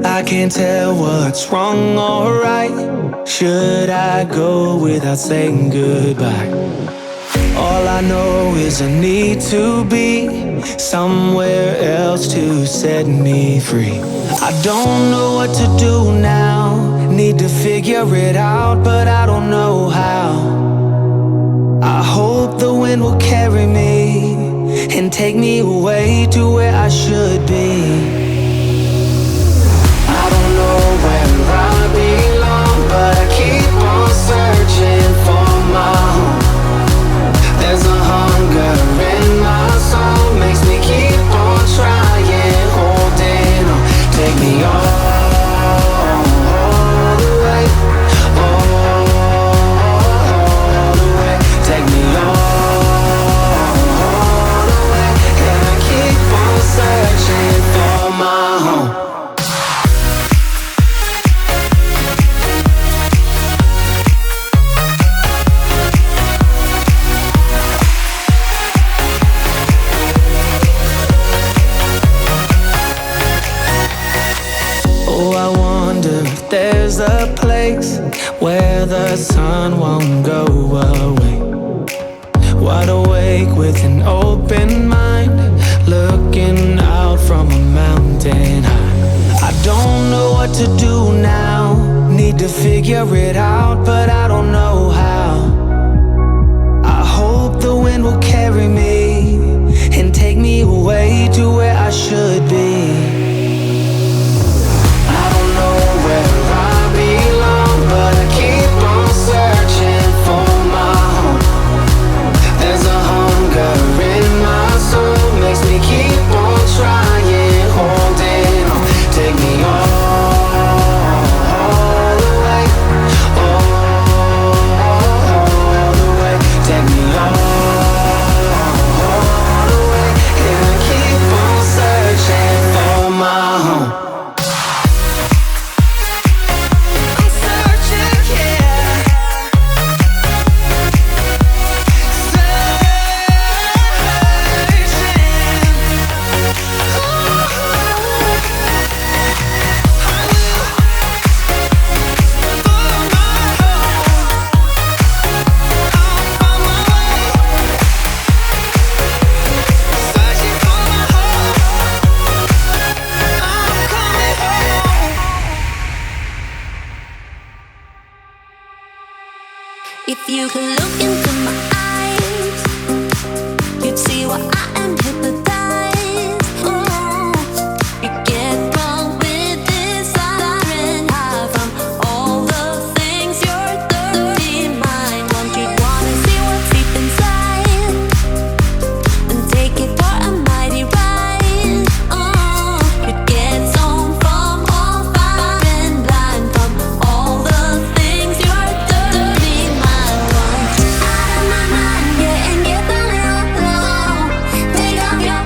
I can't tell what's wrong or right. Should I go without saying goodbye? All I know is I need to be somewhere else to set me free. I don't know what to do now. Need to figure it out, but I don't know how. I hope the wind will carry me and take me away to where I should be. I don't know where I belong, but I keep on searching for my home. There's a hunger in my soul, makes me keep on trying, holding on. Take me all the way, all the way. Take me all the way, and I keep on searching for my home. There's a place where the sun won't go away. Wide awake with an open mind, looking out from a mountain high. I don't know what to do now. Need to figure it out, but I don't know how. I hope the wind will carry me and take me away to where I should be. But I keep on searching for my home. There's a hunger in my soul, makes me keep on trying, holding on. Take me all the way, all the way. Take me all the way, and I keep on searching for my home. If you could look into my eyes, you'd see why I am hypnotized. Oh, you get wrong with this siren high from all the things your dirty mind wants. You'd wanna see what's deep inside and take it for a mighty ride. Oh, you'd get zoned from all fire and blind from all the things your dirty mind wants. Out of my mind, yeah, and get a little low. Take off your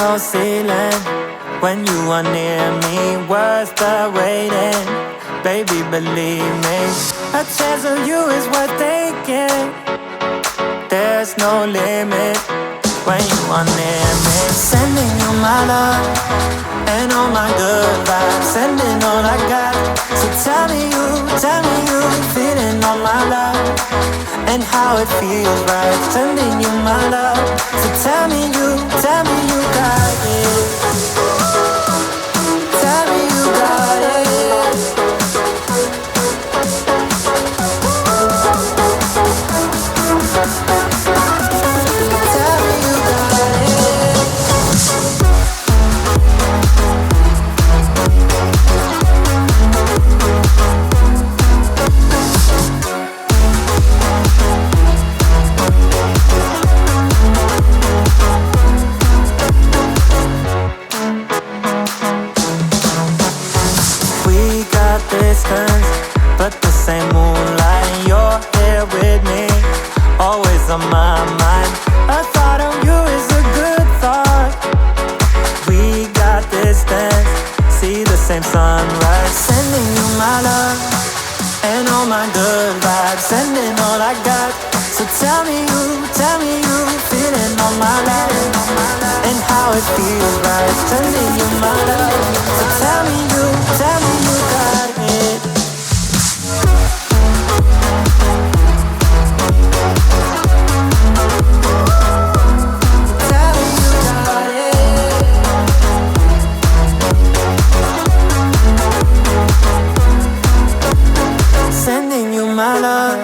no ceiling when you are near me. Worth the waiting, baby, believe me. A chance of you is worth taking. There's no limit when you are near me. Sending you my love and all my good vibes, sending all I got. So tell me you feeling all my love and how it feels right. Sending you my love. So tell me you got it. Tell me you got it. Tell me you got it. We got distance, but the same moonlight. You're here with me, always on my mind. A thought of you is a good thought. We got distance, see the same sunrise. Sending you my love and all my good vibes, sending all I got. So tell me you feeling all my love and how it feels right. Sending you my love. So tell me you got it. Tell me you got it. Sending you my love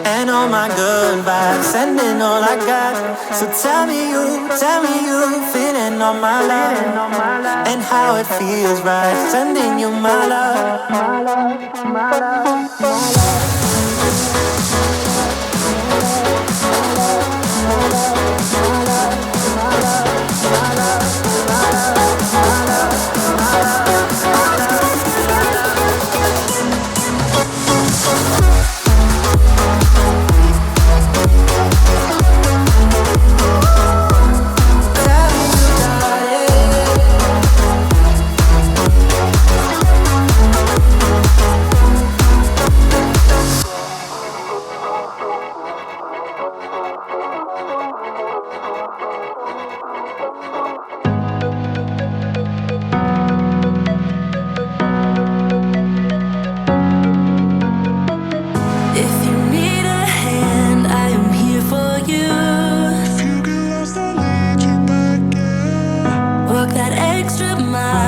and all my good vibes, sending all I got. So tell me you feeling all my love and how it feels right. Sending you my love, my love, my love, my love. Walk that extra mile.